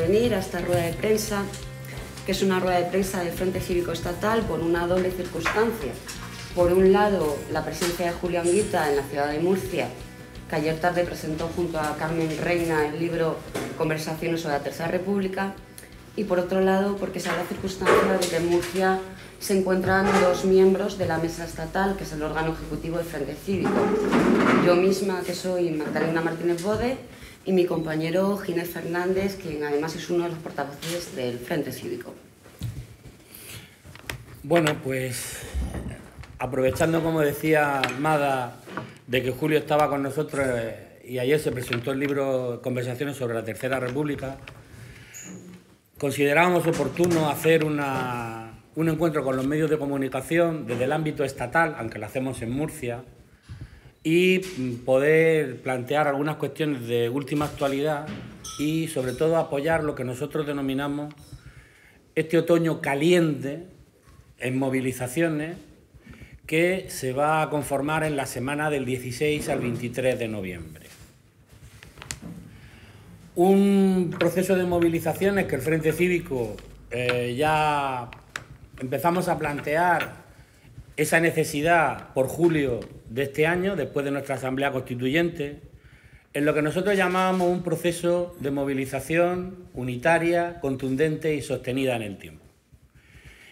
venir a esta rueda de prensa, que es una rueda de prensa del Frente Cívico Estatal por una doble circunstancia. Por un lado, la presencia de Julio Anguita en la ciudad de Murcia, que ayer tarde presentó junto a Carmen Reina el libro Conversaciones sobre la Tercera República, y por otro lado, porque se da la circunstancia de que en Murcia se encuentran dos miembros de la Mesa Estatal, que es el órgano ejecutivo del Frente Cívico. Yo misma, que soy Magdalena Martínez Bode, y mi compañero Ginés Fernández, quien además es uno de los portavoces del Frente Cívico. Bueno, pues aprovechando, como decía Mada, de que Julio estaba con nosotros y ayer se presentó el libro Conversaciones sobre la Tercera República, considerábamos oportuno hacer un encuentro con los medios de comunicación desde el ámbito estatal, aunque lo hacemos en Murcia, y poder plantear algunas cuestiones de última actualidad y, sobre todo, apoyar lo que nosotros denominamos este otoño caliente en movilizaciones que se va a conformar en la semana del 16 al 23 de noviembre. Un proceso de movilizaciones que el Frente Cívico ya empezamos a plantear esa necesidad por julio de este año, después de nuestra Asamblea Constituyente, en lo que nosotros llamábamos un proceso de movilización unitaria, contundente y sostenida en el tiempo.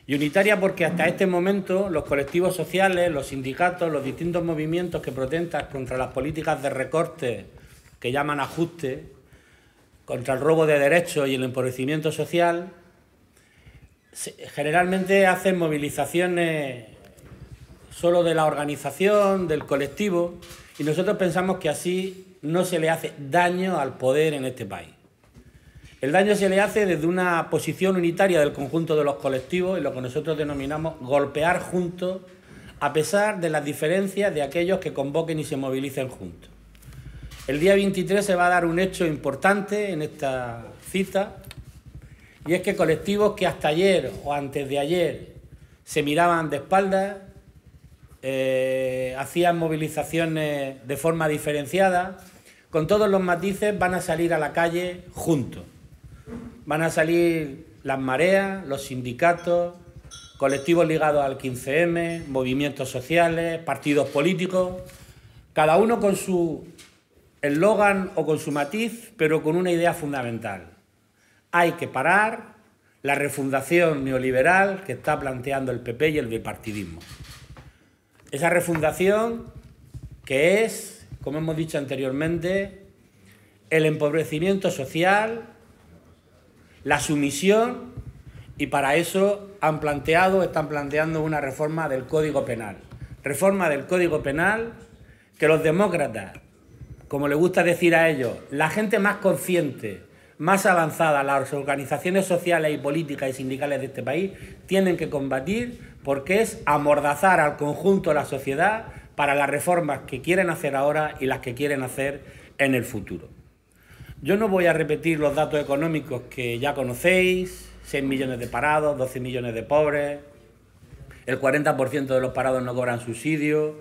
Y unitaria porque hasta este momento los colectivos sociales, los sindicatos, los distintos movimientos que protestan contra las políticas de recorte que llaman ajuste, contra el robo de derechos y el empobrecimiento social, generalmente hacen movilizaciones solo de la organización, del colectivo, y nosotros pensamos que así no se le hace daño al poder en este país. El daño se le hace desde una posición unitaria del conjunto de los colectivos y lo que nosotros denominamos golpear juntos, a pesar de las diferencias de aquellos que convoquen y se movilicen juntos. El día 23 se va a dar un hecho importante en esta cita, y es que colectivos que hasta ayer o antes de ayer se miraban de espaldas, hacían movilizaciones de forma diferenciada, con todos los matices van a salir a la calle juntos. Van a salir las mareas, los sindicatos, colectivos ligados al 15M, movimientos sociales, partidos políticos, cada uno con su eslogan o con su matiz, pero con una idea fundamental. Hay que parar la refundación neoliberal que está planteando el PP y el bipartidismo. Esa refundación que es, como hemos dicho anteriormente, el empobrecimiento social, la sumisión, y para eso están planteando una reforma del Código Penal. Reforma del Código Penal que los demócratas, como les gusta decir a ellos, la gente más consciente, más avanzada, las organizaciones sociales y políticas y sindicales de este país, tienen que combatir porque es amordazar al conjunto de la sociedad para las reformas que quieren hacer ahora y las que quieren hacer en el futuro. Yo no voy a repetir los datos económicos que ya conocéis, 6 millones de parados, 12 millones de pobres, el 40% de los parados no cobran subsidios,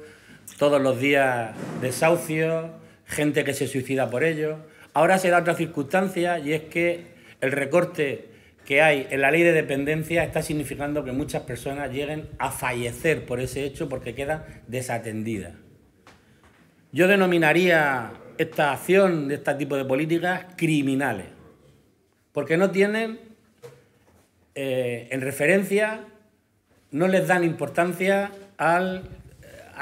todos los días desahucios, gente que se suicida por ello. Ahora se da otra circunstancia, y es que el recorte que hay en la ley de dependencia está significando que muchas personas lleguen a fallecer por ese hecho porque quedan desatendidas. Yo denominaría esta acción de este tipo de políticas criminales, porque no tienen, en referencia, no les dan importancia a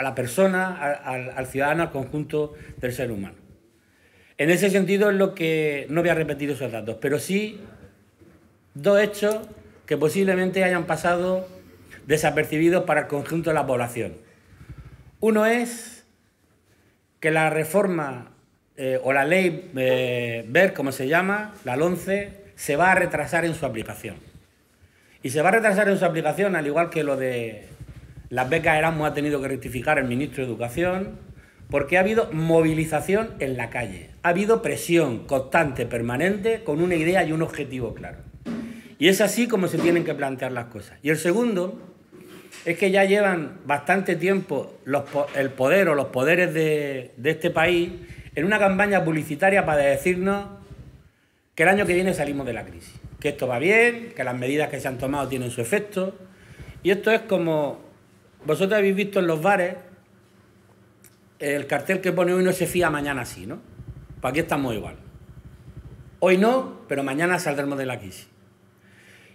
la persona, al ciudadano, al conjunto del ser humano. En ese sentido es lo que, no voy a repetir esos datos, pero sí dos hechos que posiblemente hayan pasado desapercibidos para el conjunto de la población. Uno es que la reforma o la ley BER, como se llama, la LOMCE, se va a retrasar en su aplicación. Y se va a retrasar en su aplicación, al igual que lo de las becas Erasmus ha tenido que rectificar el ministro de Educación, porque ha habido movilización en la calle, ha habido presión constante, permanente, con una idea y un objetivo claro. Y es así como se tienen que plantear las cosas. Y el segundo es que ya llevan bastante tiempo el poder o los poderes de este país en una campaña publicitaria para decirnos que el año que viene salimos de la crisis, que esto va bien, que las medidas que se han tomado tienen su efecto. Y esto es como vosotros habéis visto en los bares el cartel que pone hoy no se fía, mañana sí, ¿no? Pues aquí estamos igual. Hoy no, pero mañana saldremos de la crisis.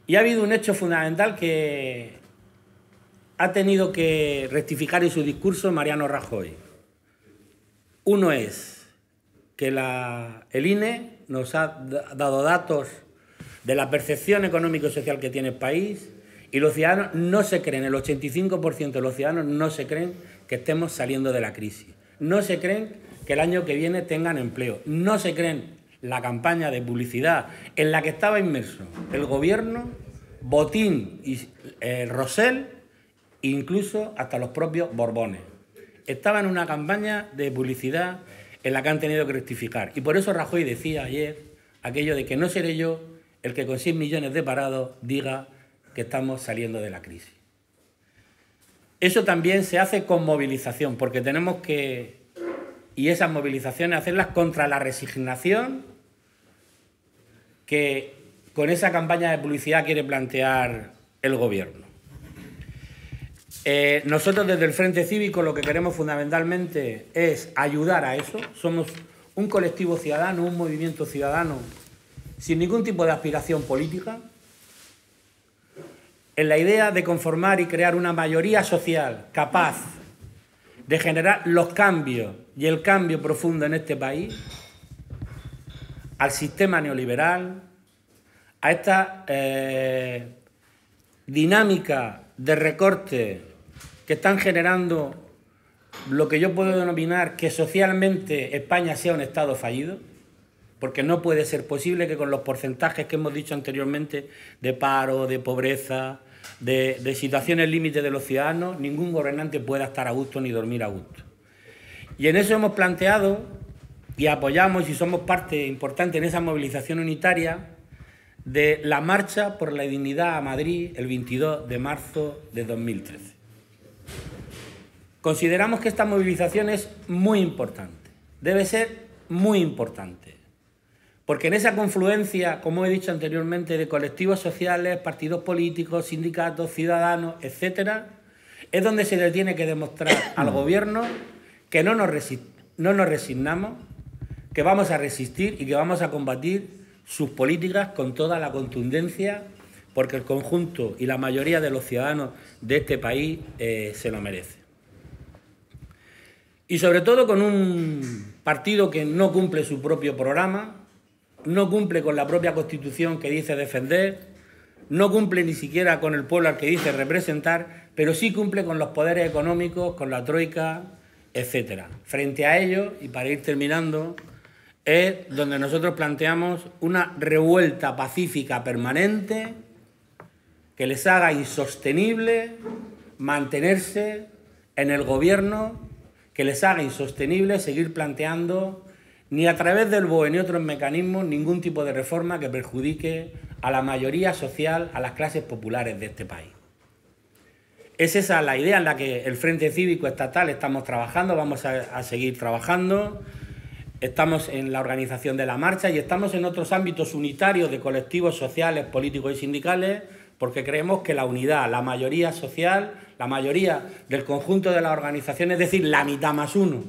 Y ha habido un hecho fundamental que ha tenido que rectificar en su discurso Mariano Rajoy. Uno es que el INE nos ha dado datos de la percepción económica y social que tiene el país y los ciudadanos no se creen, el 85% de los ciudadanos no se creen que estemos saliendo de la crisis. No se creen que el año que viene tengan empleo. No se creen la campaña de publicidad en la que estaba inmerso el gobierno, Botín y Rosell, incluso hasta los propios Borbones. Estaban en una campaña de publicidad en la que han tenido que rectificar. Y por eso Rajoy decía ayer aquello de que no seré yo el que con 6 millones de parados diga que estamos saliendo de la crisis. Eso también se hace con movilización, porque tenemos que, y esas movilizaciones, hacerlas contra la resignación que con esa campaña de publicidad quiere plantear el gobierno. Nosotros desde el Frente Cívico lo que queremos fundamentalmente es ayudar a eso. Somos un colectivo ciudadano, un movimiento ciudadano sin ningún tipo de aspiración política, en la idea de conformar y crear una mayoría social capaz de generar los cambios y el cambio profundo en este país, al sistema neoliberal, a esta dinámica de recorte que están generando lo que yo puedo denominar que socialmente España sea un Estado fallido, porque no puede ser posible que con los porcentajes que hemos dicho anteriormente de paro, de pobreza, de situaciones límite de los ciudadanos, ningún gobernante pueda estar a gusto ni dormir a gusto. Y en eso hemos planteado y apoyamos y somos parte importante en esa movilización unitaria de la Marcha por la Dignidad a Madrid el 22 de marzo de 2013. Consideramos que esta movilización es muy importante, debe ser muy importante, porque en esa confluencia, como he dicho anteriormente, de colectivos sociales, partidos políticos, sindicatos, ciudadanos, etcétera, es donde se le tiene que demostrar al gobierno que no nos resignamos, que vamos a resistir y que vamos a combatir sus políticas con toda la contundencia, porque el conjunto y la mayoría de los ciudadanos de este país se lo merecen. Y sobre todo con un partido que no cumple su propio programa, no cumple con la propia Constitución que dice defender, no cumple ni siquiera con el pueblo al que dice representar, pero sí cumple con los poderes económicos, con la troika, etcétera. Frente a ello, y para ir terminando, es donde nosotros planteamos una revuelta pacífica permanente que les haga insostenible mantenerse en el gobierno, que les haga insostenible seguir planteando ni a través del BOE ni otros mecanismos ningún tipo de reforma que perjudique a la mayoría social, a las clases populares de este país. Es esa la idea en la que el Frente Cívico Estatal estamos trabajando, vamos a seguir trabajando. Estamos en la organización de la marcha y estamos en otros ámbitos unitarios de colectivos sociales, políticos y sindicales, porque creemos que la unidad, la mayoría social, la mayoría del conjunto de las organizaciones, es decir, la mitad más 1,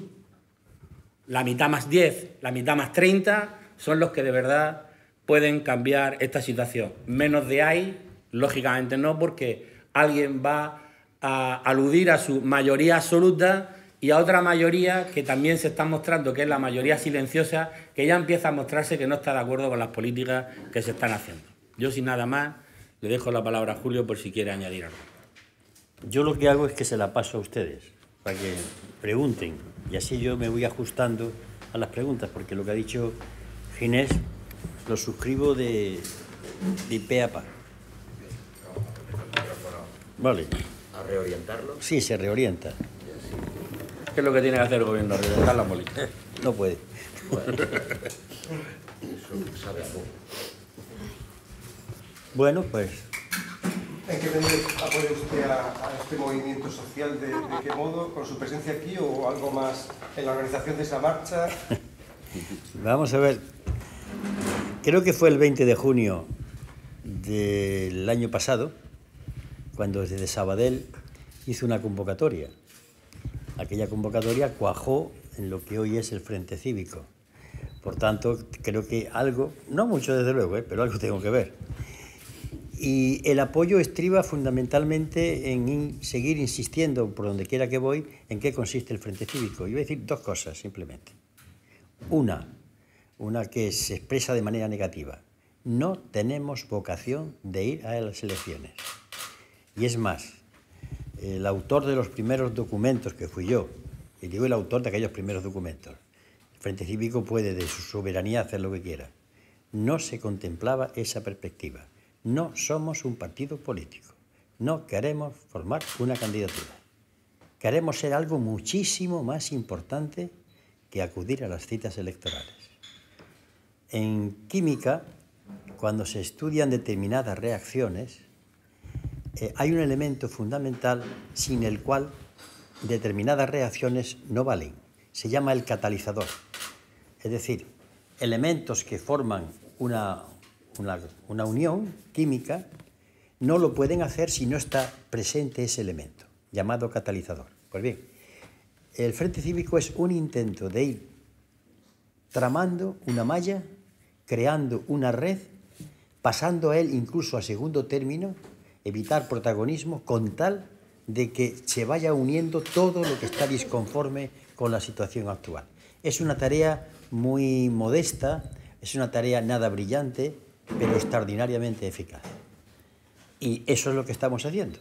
la mitad más 10, la mitad más 30, son los que de verdad pueden cambiar esta situación. Menos de ahí, lógicamente no, porque alguien va a aludir a su mayoría absoluta y a otra mayoría que también se está mostrando, que es la mayoría silenciosa, que ya empieza a mostrarse que no está de acuerdo con las políticas que se están haciendo. Yo, sin nada más, le dejo la palabra a Julio por si quiere añadir algo. Yo lo que hago es que se la paso a ustedes, para que pregunten, y así yo me voy ajustando a las preguntas, porque lo que ha dicho Ginés lo suscribo de pe a pa. Vale. ¿A reorientarlo? Sí, se reorienta. ¿Qué es lo que tiene que hacer el gobierno? ¿Reventar la política? No puede. Bueno, eso sabe a poco. Bueno, pues... ¿En qué medida apoya usted a este movimiento social? ¿De qué modo? ¿Con su presencia aquí o algo más en la organización de esa marcha? Vamos a ver. Creo que fue el 20 de junio del año pasado, cuando desde Sabadell hizo una convocatoria. Aquella convocatoria cuajó en lo que hoy es el Frente Cívico. Por tanto, creo que algo, no mucho desde luego, pero algo tengo que ver. Y el apoyo estriba fundamentalmente en seguir insistiendo, por donde quiera que voy, en qué consiste el Frente Cívico. Y voy a decir dos cosas, simplemente. Una que se expresa de manera negativa. No tenemos vocación de ir a las elecciones. Y es más, el autor de los primeros documentos, que fui yo, y digo el autor de aquellos primeros documentos, el Frente Cívico puede de su soberanía hacer lo que quiera. No se contemplaba esa perspectiva. No somos un partido político. No queremos formar una candidatura. Queremos ser algo muchísimo más importante que acudir a las citas electorales. En química, cuando se estudian determinadas reacciones, hay un elemento fundamental sin el cual determinadas reacciones no valen. Se llama el catalizador. Es decir, elementos que forman una unión química no lo pueden hacer si no está presente ese elemento, llamado catalizador. Pues bien, el Frente Cívico es un intento de ir tramando una malla, creando una red, pasando a él incluso a segundo término, evitar protagonismo con tal de que se vaya uniendo todo lo que está disconforme con la situación actual. Es una tarea muy modesta, es una tarea nada brillante, pero extraordinariamente eficaz. Y eso es lo que estamos haciendo.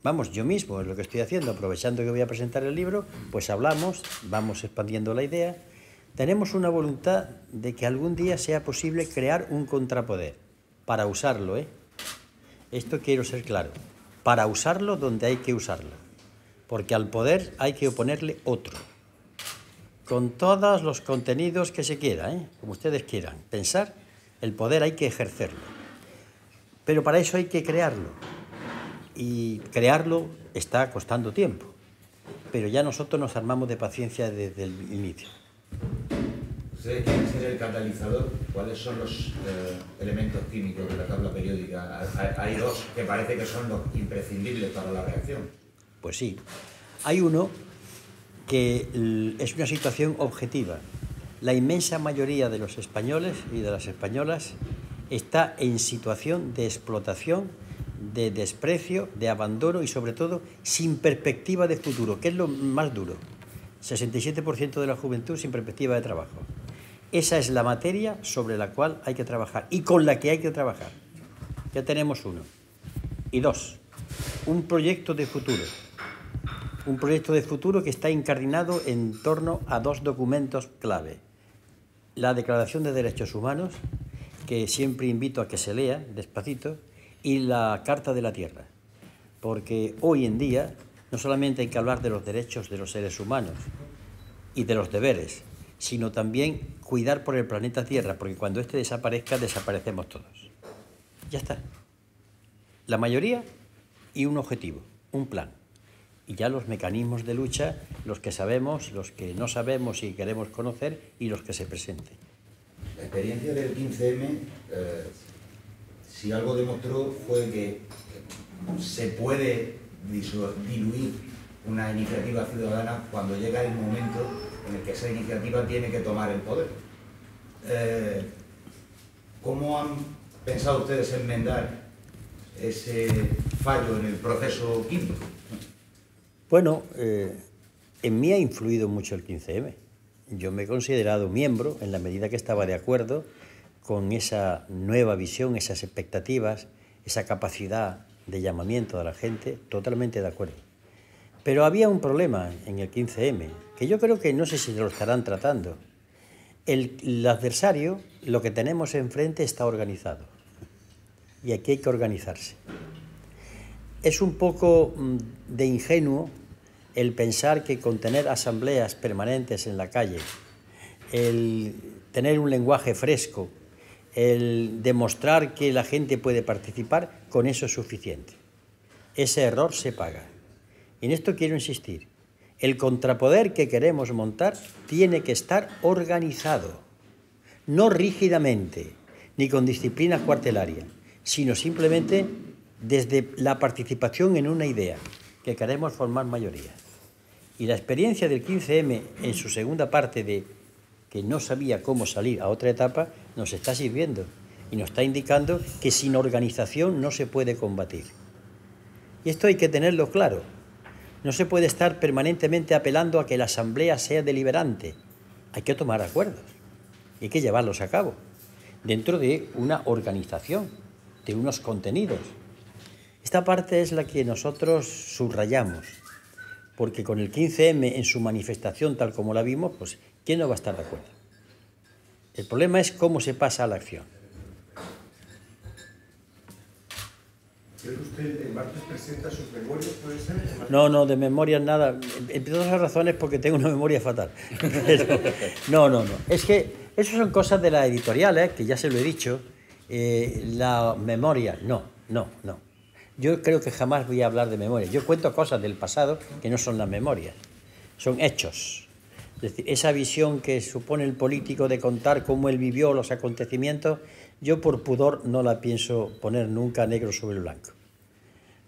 Vamos, yo mismo es lo que estoy haciendo, aprovechando que voy a presentar el libro, pues hablamos, vamos expandiendo la idea. Tenemos una voluntad de que algún día sea posible crear un contrapoder, para usarlo, Esto quiero ser claro, para usarlo donde hay que usarlo, porque al poder hay que oponerle otro, con todos los contenidos que se quiera, como ustedes quieran pensar. El poder hay que ejercerlo, pero para eso hay que crearlo, y crearlo está costando tiempo, pero ya nosotros nos armamos de paciencia desde el inicio. ¿Ustedes quieren ser el catalizador? ¿Cuáles son los elementos químicos de la tabla periódica? Hay dos que parece que son los imprescindibles para la reacción. Pues sí, hay uno que es una situación objetiva. La inmensa mayoría de los españoles y de las españolas está en situación de explotación, de desprecio, de abandono y sobre todo sin perspectiva de futuro, que es lo más duro. 67% de la juventud sin perspectiva de trabajo. Esa es la materia sobre la cual hay que trabajar y con la que hay que trabajar. Ya tenemos uno. Y dos, un proyecto de futuro. Un proyecto de futuro que está incardinado en torno a dos documentos clave. La Declaración de Derechos Humanos, que siempre invito a que se lea despacito, y la Carta de la Tierra. Porque hoy en día no solamente hay que hablar de los derechos de los seres humanos y de los deberes, sino también cuidar por el planeta Tierra, porque cuando este desaparezca, desaparecemos todos. Ya está. La mayoría y un objetivo, un plan. Y ya los mecanismos de lucha, los que sabemos, los que no sabemos y queremos conocer, y los que se presenten. La experiencia del 15M, si algo demostró, fue que se puede diluir una iniciativa ciudadana cuando llega el momento en el que esa iniciativa tiene que tomar el poder. ¿Cómo han pensado ustedes enmendar ese fallo en el proceso químico? Bueno, en mí ha influido mucho el 15M. Yo me he considerado miembro en la medida que estaba de acuerdo con esa nueva visión, esas expectativas, esa capacidad de llamamiento a la gente, totalmente de acuerdo. Pero había un problema en el 15M, que yo creo que no sé si lo estarán tratando. El adversario, lo que tenemos enfrente, está organizado. Y aquí hay que organizarse. Es un poco de ingenuo el pensar que con tener asambleas permanentes en la calle, el tener un lenguaje fresco, el demostrar que la gente puede participar, con eso es suficiente. Ese error se paga. Y en esto quiero insistir. El contrapoder que queremos montar tiene que estar organizado, no rígidamente, ni con disciplina cuartelaria, sino simplemente desde la participación en una idea, que queremos formar mayoría. Y la experiencia del 15M en su segunda parte de que no sabía cómo salir a otra etapa, nos está sirviendo y nos está indicando que sin organización no se puede combatir. Y esto hay que tenerlo claro. No se puede estar permanentemente apelando a que la asamblea sea deliberante. Hay que tomar acuerdos y hay que llevarlos a cabo dentro de una organización, de unos contenidos. Esta parte es la que nosotros subrayamos, porque con el 15M en su manifestación tal como la vimos, pues ¿quién no va a estar de acuerdo? El problema es cómo se pasa a la acción. Creo que usted el martes presenta sus memorias, ¿puede ser? No, de memoria nada. Entre otras razones porque tengo una memoria fatal. Pero, no. Es que eso son cosas de la editorial, que ya se lo he dicho. La memoria, no. Yo creo que jamás voy a hablar de memoria. Yo cuento cosas del pasado que no son las memorias, son hechos. Es decir, esa visión que supone el político de contar cómo él vivió los acontecimientos, yo por pudor no la pienso poner nunca negro sobre blanco.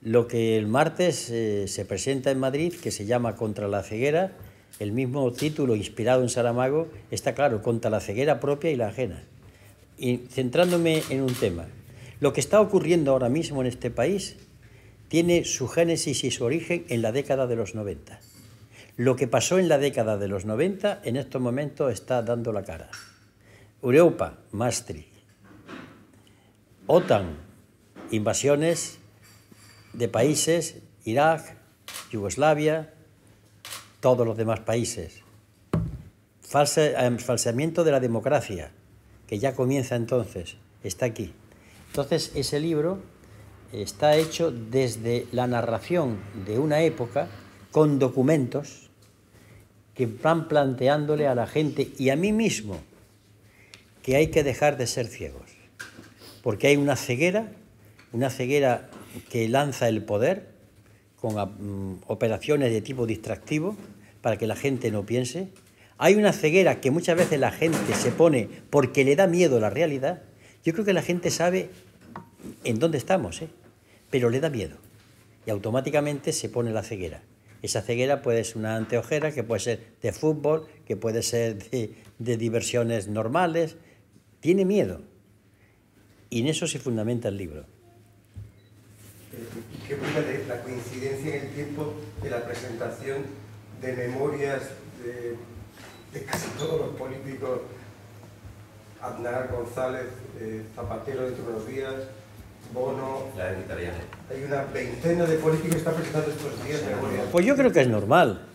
Lo que el martes se presenta en Madrid, que se llama Contra la ceguera, el mismo título inspirado en Saramago, está claro, contra la ceguera propia y la ajena. Y centrándome en un tema, lo que está ocurriendo ahora mismo en este país tiene su génesis y su origen en la década de los 90. Lo que pasó en la década de los 90 en estos momentos está dando la cara. Europa, Maastricht. OTAN, invasiones de países, Irak, Yugoslavia, todos los demás países. Falseamiento de la democracia, que ya comienza entonces, está aquí. Entonces, ese libro está hecho desde la narración de una época con documentos que van planteándole a la gente y a mí mismo que hay que dejar de ser ciegos, porque hay una ceguera que lanza el poder con operaciones de tipo distractivo para que la gente no piense. Hay una ceguera que muchas veces la gente se pone porque le da miedo la realidad. Yo creo que la gente sabe en dónde estamos, pero le da miedo y automáticamente se pone la ceguera. Esa ceguera puede ser una anteojera, que puede ser de fútbol, que puede ser de diversiones normales. Tiene miedo. Y en eso se fundamenta el libro. ¿Y qué opina de la coincidencia en el tiempo de la presentación de memorias de casi todos los políticos? Aznar, González, Zapatero dentro de unos días, Bono... La editorial. Hay una veintena de políticos que están presentando estos días memorias. Pues yo creo que es normal.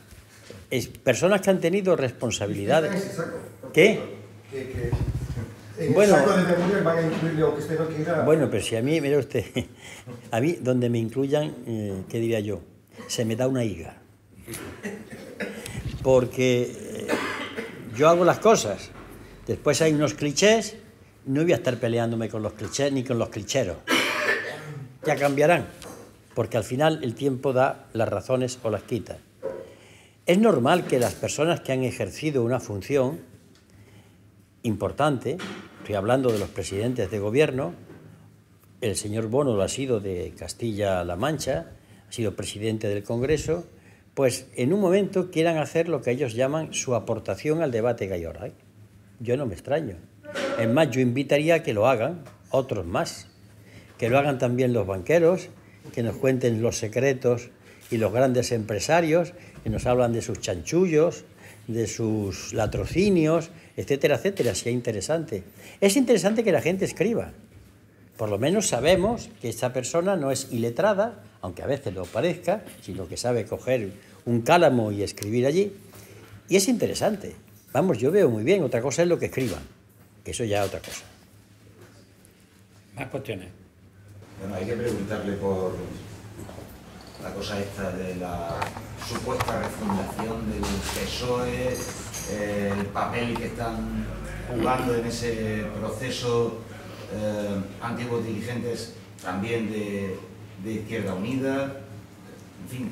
Personas que han tenido responsabilidades. ¿Qué? En bueno, el saco de memorias van a incluirle, aunque usted no quiera... Bueno, pero si a mí, mire usted, a mí donde me incluyan, ¿qué diría yo? Se me da una higa. Porque yo hago las cosas. Después hay unos clichés, no voy a estar peleándome con los clichés ni con los clicheros. Ya cambiarán, porque al final el tiempo da las razones o las quita. Es normal que las personas que han ejercido una función importante, estoy hablando de los presidentes de gobierno, el señor Bono lo ha sido de Castilla-La Mancha, ha sido presidente del Congreso, pues en un momento quieran hacer lo que ellos llaman su aportación al debate que hay ahora. Yo no me extraño. Es más, yo invitaría a que lo hagan otros más, que lo hagan también los banqueros, que nos cuenten los secretos y los grandes empresarios, que nos hablan de sus chanchullos, de sus latrocinios, etcétera, etcétera. Sí, es interesante. Es interesante que la gente escriba. Por lo menos sabemos que esta persona no es iletrada, aunque a veces lo parezca, sino que sabe coger un cálamo y escribir allí. Y es interesante. Vamos, yo veo muy bien. Otra cosa es lo que escriban, que eso ya es otra cosa. Más cuestiones. Bueno, hay que preguntarle por la cosa esta de la supuesta refundación del PSOE, el papel que están jugando en ese proceso antiguos dirigentes también de Izquierda Unida. En fin,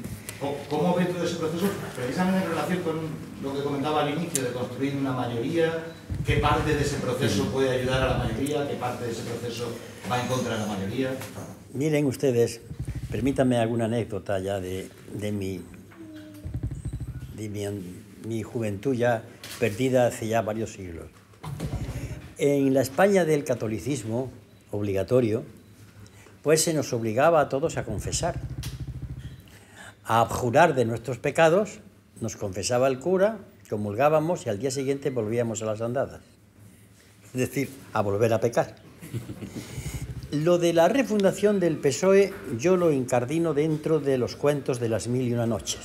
¿cómo ve todo ese proceso? Precisamente en relación con lo que comentaba al inicio, de construir una mayoría, ¿qué parte de ese proceso puede ayudar a la mayoría? ¿Qué parte de ese proceso va en contra de la mayoría? Miren ustedes, permítanme alguna anécdota ya de mi juventud ya perdida hace ya varios siglos. En la España del catolicismo obligatorio, pues se nos obligaba a todos a confesar, a abjurar de nuestros pecados, nos confesaba el cura, comulgábamos y al día siguiente volvíamos a las andadas. Es decir, a volver a pecar. Lo de la refundación del PSOE yo lo incardino dentro de los cuentos de las 1001 noches.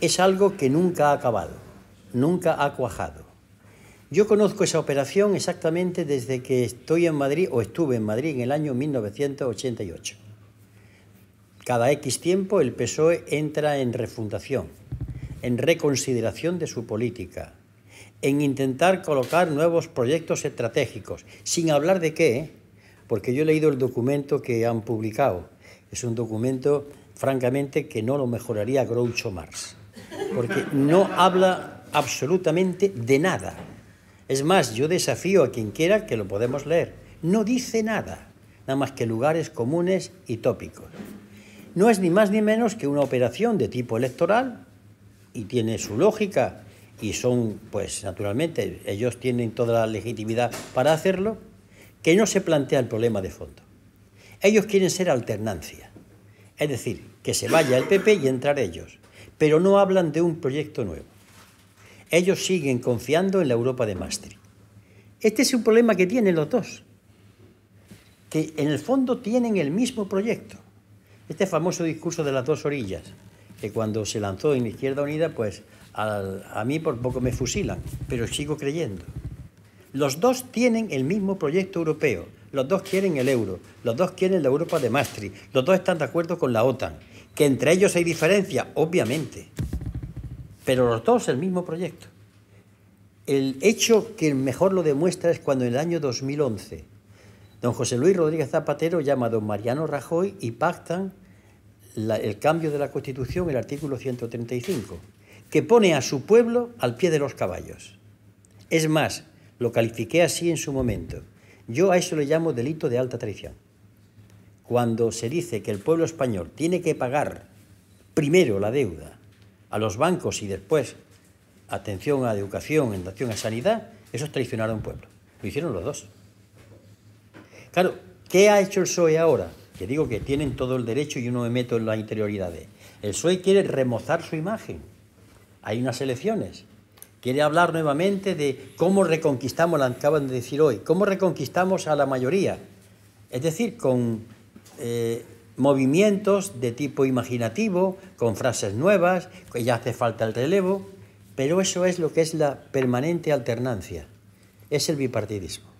Es algo que nunca ha acabado, nunca ha cuajado. Yo conozco esa operación exactamente desde que estoy en Madrid, o estuve en Madrid en el año 1988. Cada X tiempo el PSOE entra en refundación, en reconsideración de su política, en intentar colocar nuevos proyectos estratégicos, sin hablar de qué, porque yo he leído el documento que han publicado. Es un documento, francamente, que no lo mejoraría Groucho Marx, porque no habla absolutamente de nada. Es más, yo desafío a quien quiera que lo podemos leer. No dice nada, nada más que lugares comunes y tópicos. No es ni más ni menos que una operación de tipo electoral y tiene su lógica y son, pues naturalmente, ellos tienen toda la legitimidad para hacerlo, que no se plantea el problema de fondo. Ellos quieren ser alternancia, es decir, que se vaya el PP y entrar ellos, pero no hablan de un proyecto nuevo. Ellos siguen confiando en la Europa de Maastricht. Este es un problema que tienen los dos, que en el fondo tienen el mismo proyecto. Este famoso discurso de las dos orillas, que cuando se lanzó en Izquierda Unida, pues a mí por poco me fusilan, pero sigo creyendo. Los dos tienen el mismo proyecto europeo, los dos quieren el euro, los dos quieren la Europa de Maastricht, los dos están de acuerdo con la OTAN. Que entre ellos hay diferencia, obviamente, pero los dos el mismo proyecto. El hecho que mejor lo demuestra es cuando en el año 2011 don José Luis Rodríguez Zapatero llama a don Mariano Rajoy y pactan el cambio de la Constitución, el artículo 135, que pone a su pueblo al pie de los caballos. Es más, lo califiqué así en su momento. Yo a eso le llamo delito de alta traición. Cuando se dice que el pueblo español tiene que pagar primero la deuda a los bancos y después atención a educación, atención a sanidad, eso es traicionar a un pueblo. Lo hicieron los dos. Claro, ¿qué ha hecho el PSOE ahora? Que digo que tienen todo el derecho y yo no me meto en las interioridades. El PSOE quiere remozar su imagen. Hay unas elecciones. Quiere hablar nuevamente de cómo reconquistamos, lo acaban de decir hoy, cómo reconquistamos a la mayoría. Es decir, con movimientos de tipo imaginativo, con frases nuevas, que ya hace falta el relevo, pero eso es lo que es la permanente alternancia, es el bipartidismo.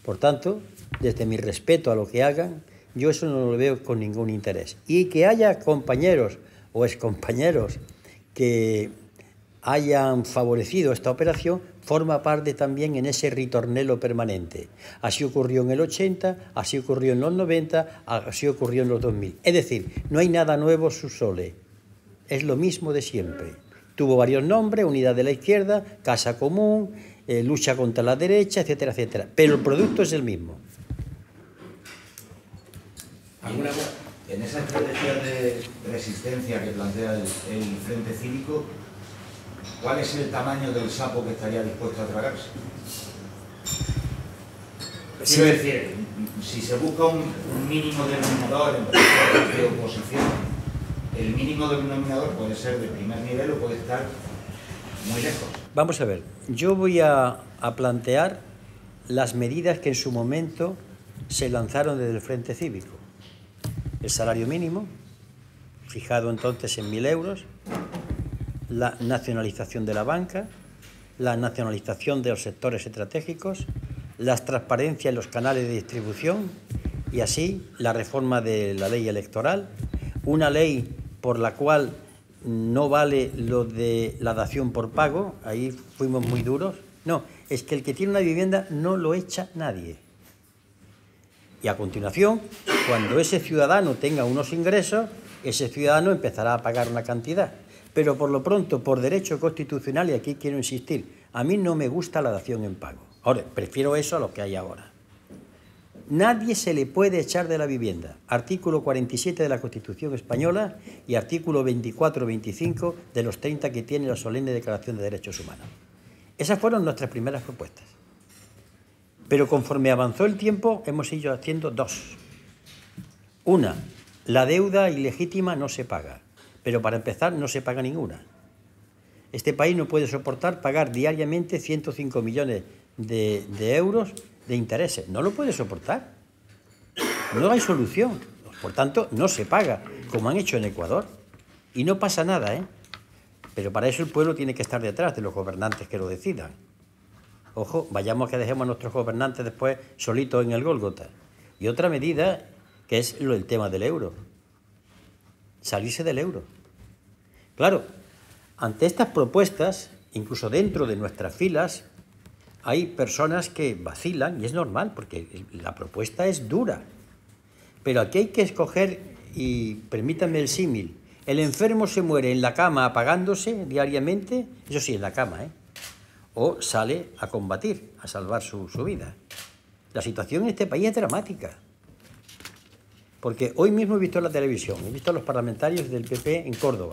Por tanto, desde mi respeto a lo que hagan, yo eso no lo veo con ningún interés. Y que haya compañeros o excompañeros que hayan favorecido esta operación, forma parte también en ese ritornelo permanente. Así ocurrió en el 80, así ocurrió en los 90, así ocurrió en los 2000. Es decir, no hay nada nuevo sub sole, es lo mismo de siempre. Tuvo varios nombres, Unidad de la Izquierda, Casa Común, lucha contra la derecha, etcétera, etcétera. Pero el producto es el mismo. En esa estrategia de resistencia que plantea el Frente Cívico, ¿cuál es el tamaño del sapo que estaría dispuesto a tragarse? Sí. Quiero decir, si se busca un mínimo denominador en procesos de oposición, el mínimo denominador puede ser de primer nivel o puede estar muy lejos. Vamos a ver, yo voy a plantear las medidas que en su momento se lanzaron desde el Frente Cívico. El salario mínimo, fijado entonces en 1.000 euros, la nacionalización de la banca, la nacionalización de los sectores estratégicos, las transparencias en los canales de distribución y así la reforma de la ley electoral, una ley por la cual no vale lo de la dación por pago, ahí fuimos muy duros. No, es que el que tiene una vivienda no lo echa nadie. Y a continuación, cuando ese ciudadano tenga unos ingresos, ese ciudadano empezará a pagar una cantidad. Pero por lo pronto, por derecho constitucional, y aquí quiero insistir, a mí no me gusta la dación en pago. Ahora, prefiero eso a lo que hay ahora. Nadie se le puede echar de la vivienda. Artículo 47 de la Constitución Española y artículo 24-25 de los 30 que tiene la solemne Declaración de Derechos Humanos. Esas fueron nuestras primeras propuestas. Pero conforme avanzó el tiempo, hemos ido haciendo dos. Una, la deuda ilegítima no se paga. Pero para empezar, no se paga ninguna. Este país no puede soportar pagar diariamente 105 millones de euros de intereses. No lo puede soportar. No hay solución. Por tanto, no se paga, como han hecho en Ecuador. Y no pasa nada, ¿eh? Pero para eso el pueblo tiene que estar detrás de los gobernantes que lo decidan. Ojo, vayamos que dejemos a nuestros gobernantes después solitos en el Gólgota. Y otra medida, que es el tema del euro. Salirse del euro. Claro, ante estas propuestas, incluso dentro de nuestras filas, hay personas que vacilan, y es normal, porque la propuesta es dura. Pero aquí hay que escoger, y permítanme el símil, el enfermo se muere en la cama apagándose diariamente, eso sí, en la cama, o sale a combatir, a salvar su vida. La situación en este país es dramática. Porque hoy mismo he visto en la televisión, he visto a los parlamentarios del PP en Córdoba.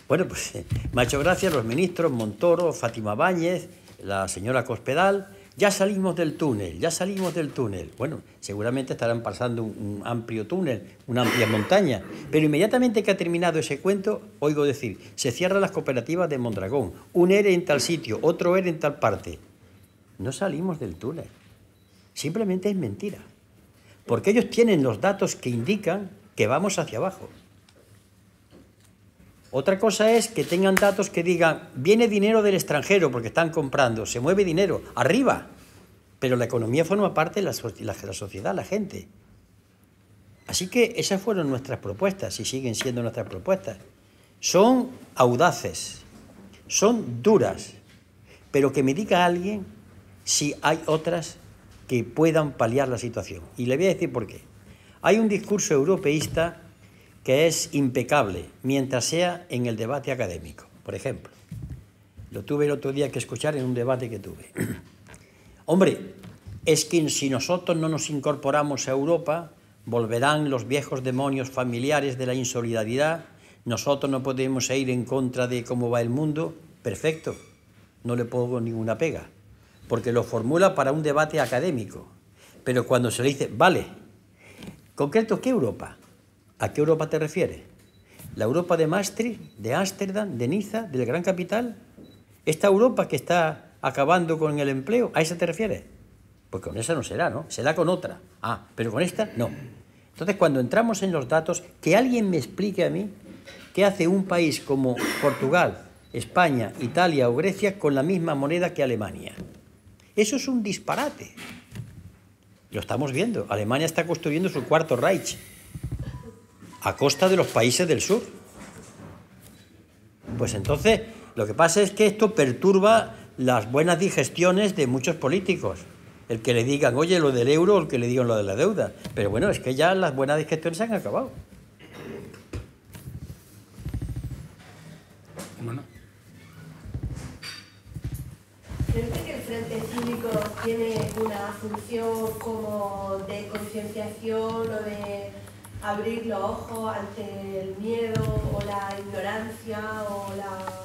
Bueno, pues me ha hecho gracia los ministros Montoro, Fátima Báñez, la señora Cospedal. Ya salimos del túnel, ya salimos del túnel. Bueno, seguramente estarán pasando un amplio túnel, una amplia montaña. Pero inmediatamente que ha terminado ese cuento, oigo decir, se cierran las cooperativas de Mondragón, un ERE en tal sitio, otro ERE en tal parte. No salimos del túnel. Simplemente es mentira. Porque ellos tienen los datos que indican que vamos hacia abajo. Otra cosa es que tengan datos que digan, viene dinero del extranjero porque están comprando, se mueve dinero, arriba. Pero la economía forma parte de la sociedad, la gente. Así que esas fueron nuestras propuestas y siguen siendo nuestras propuestas. Son audaces, son duras, pero que me diga alguien si hay otras que puedan paliar la situación. Y le voy a decir por qué. Hay un discurso europeísta que es impecable, mientras sea en el debate académico. Por ejemplo, lo tuve el otro día que escuchar en un debate que tuve. Hombre, es que si nosotros no nos incorporamos a Europa, volverán los viejos demonios familiares de la insolidaridad, nosotros no podemos ir en contra de cómo va el mundo. Perfecto, no le pongo ninguna pega, porque lo formula para un debate académico. Pero cuando se le dice, vale, concreto, ¿qué Europa? ¿A qué Europa te refieres? ¿La Europa de Maastricht, de Ámsterdam, de Niza, del Gran Capital? ¿Esta Europa que está acabando con el empleo? ¿A esa te refieres? Pues con esa no será, ¿no? Será con otra. Ah, pero con esta no. Entonces, cuando entramos en los datos, que alguien me explique a mí qué hace un país como Portugal, España, Italia o Grecia con la misma moneda que Alemania. Eso es un disparate. Lo estamos viendo. Alemania está construyendo su cuarto Reich a costa de los países del sur. Pues entonces, lo que pasa es que esto perturba las buenas digestiones de muchos políticos. El que le digan, oye, lo del euro, o el que le digan lo de la deuda. Pero bueno, es que ya las buenas digestiones se han acabado. Bueno. ¿Cree que el Frente Cívico tiene una función como de concienciación o de abrir los ojos ante el miedo o la ignorancia o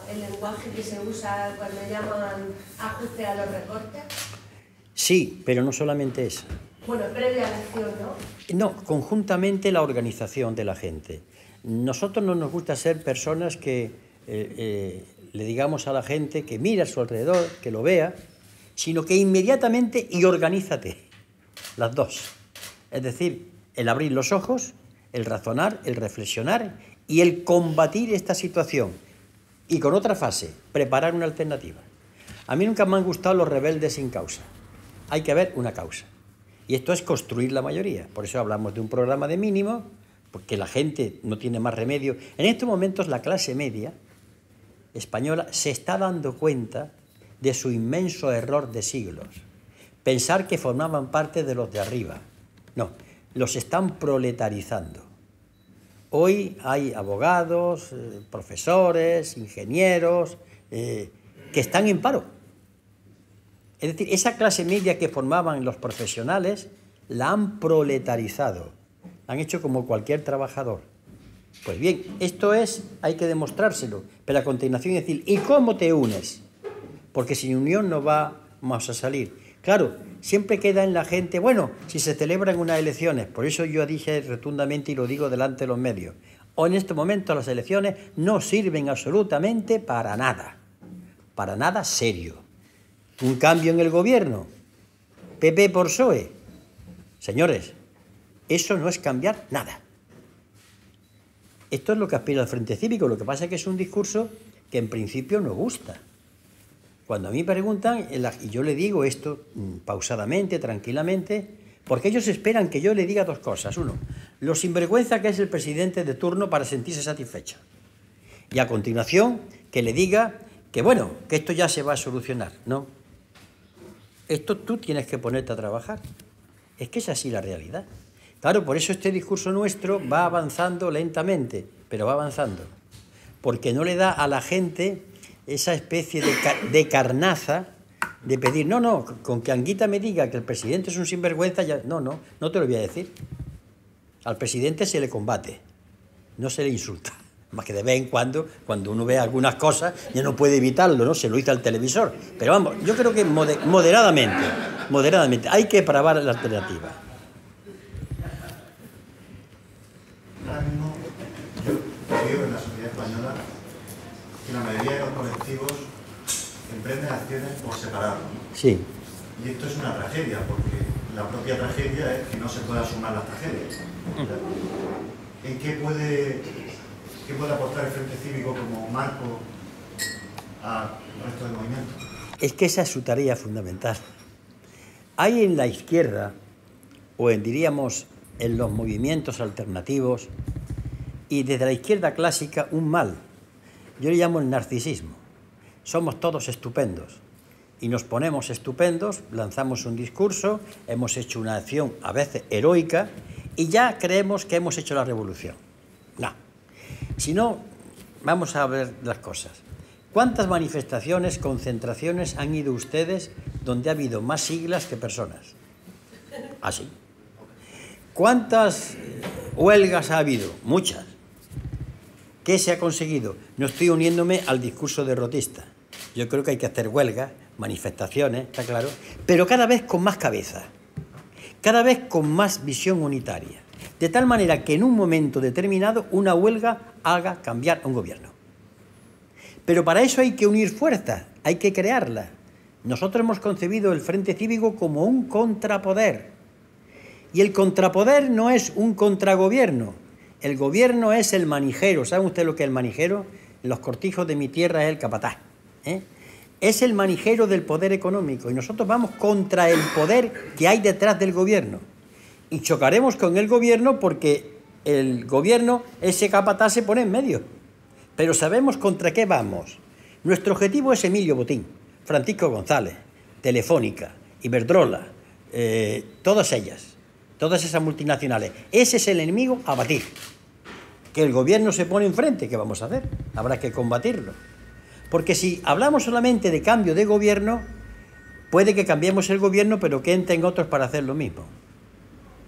el lenguaje que se usa cuando llaman ajuste a los recortes? Sí, pero no solamente eso. Bueno, previa a la acción, ¿no? No, conjuntamente la organización de la gente. Nosotros no nos gusta ser personas que le digamos a la gente que mire a su alrededor, que lo vea, sino que inmediatamente y organízate. Las dos. Es decir, el abrir los ojos, el razonar, el reflexionar y el combatir esta situación. Y con otra fase, preparar una alternativa. A mí nunca me han gustado los rebeldes sin causa. Hay que haber una causa. Y esto es construir la mayoría. Por eso hablamos de un programa de mínimo, porque la gente no tiene más remedio. En estos momentos la clase media española se está dando cuenta de su inmenso error de siglos. Pensar que formaban parte de los de arriba. No, los están proletarizando. Hoy hay abogados, profesores, ingenieros, que están en paro. Es decir, esa clase media que formaban los profesionales la han proletarizado, la han hecho como cualquier trabajador. Pues bien, esto hay que demostrárselo, pero a continuación decir, ¿y cómo te unes? Porque sin unión no vamos a salir. Claro, siempre queda en la gente, bueno, si se celebran unas elecciones, por eso yo dije rotundamente y lo digo delante de los medios, o en este momento las elecciones no sirven absolutamente para nada serio. Un cambio en el gobierno, PP por PSOE. Señores, eso no es cambiar nada. Esto es lo que aspira el Frente Cívico, lo que pasa es que es un discurso que en principio no gusta. Cuando a mí preguntan, y yo le digo esto pausadamente, tranquilamente, porque ellos esperan que yo le diga dos cosas. Uno, lo sinvergüenza que es el presidente de turno para sentirse satisfecho. Y a continuación, que le diga que bueno, que esto ya se va a solucionar. No. Esto tú tienes que ponerte a trabajar. Es que es así la realidad. Claro, por eso este discurso nuestro va avanzando lentamente, pero va avanzando. Porque no le da a la gente esa especie de carnaza de pedir, no, con que Anguita me diga que el presidente es un sinvergüenza, ya, no te lo voy a decir. Al presidente se le combate, no se le insulta. Más que de vez en cuando uno ve algunas cosas, ya no puede evitarlo, ¿no? Se lo hizo al televisor. Pero vamos, yo creo que moderadamente, hay que probar la alternativa. Ahora mismo, yo veo en la sociedad española que la mayoría de los colectivos emprenden acciones por separado, ¿no? Sí. Y esto es una tragedia, porque la propia tragedia es que no se pueda sumar las tragedias. ¿En qué puede aportar el Frente Cívico como marco al resto del movimiento? Es que esa es su tarea fundamental. Hay en la izquierda, o diríamos en los movimientos alternativos, y desde la izquierda clásica, un mal. Yo le llamo el narcisismo. Somos todos estupendos. Y nos ponemos estupendos, lanzamos un discurso, hemos hecho una acción a veces heroica, y ya creemos que hemos hecho la revolución. No. Si no, vamos a ver las cosas. ¿Cuántas manifestaciones, concentraciones han ido ustedes donde ha habido más siglas que personas? ¿Así? ¿Cuántas huelgas ha habido? Muchas. ¿Qué se ha conseguido? No estoy uniéndome al discurso derrotista. Yo creo que hay que hacer huelgas, manifestaciones, está claro, pero cada vez con más cabeza, cada vez con más visión unitaria, de tal manera que en un momento determinado una huelga haga cambiar a un gobierno. Pero para eso hay que unir fuerzas, hay que crearlas. Nosotros hemos concebido el Frente Cívico como un contrapoder. Y el contrapoder no es un contragobierno. El gobierno es el manijero. ¿Saben ustedes lo que es el manijero? En los cortijos de mi tierra es el capataz. Es el manijero del poder económico. Y nosotros vamos contra el poder que hay detrás del gobierno. Y chocaremos con el gobierno porque el gobierno, ese capataz, se pone en medio. Pero sabemos contra qué vamos. Nuestro objetivo es Emilio Botín, Francisco González, Telefónica, Iberdrola, todas ellas, todas esas multinacionales. Ese es el enemigo a batir. Que el gobierno se pone enfrente, ¿qué vamos a hacer? Habrá que combatirlo. Porque si hablamos solamente de cambio de gobierno, puede que cambiemos el gobierno, pero que entren otros para hacer lo mismo.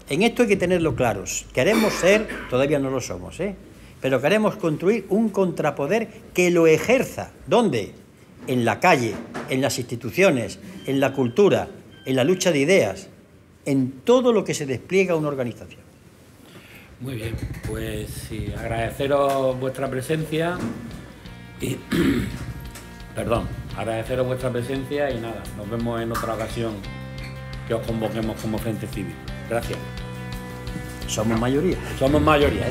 En esto hay que tenerlo claros. Queremos ser, todavía no lo somos, pero queremos construir un contrapoder que lo ejerza. ¿Dónde? En la calle, en las instituciones, en la cultura, en la lucha de ideas, en todo lo que se despliega una organización. Muy bien, pues sí, agradeceros vuestra presencia y agradeceros vuestra presencia y nada, nos vemos en otra ocasión que os convoquemos como Frente Cívico. Gracias. Somos mayoría. Somos mayoría.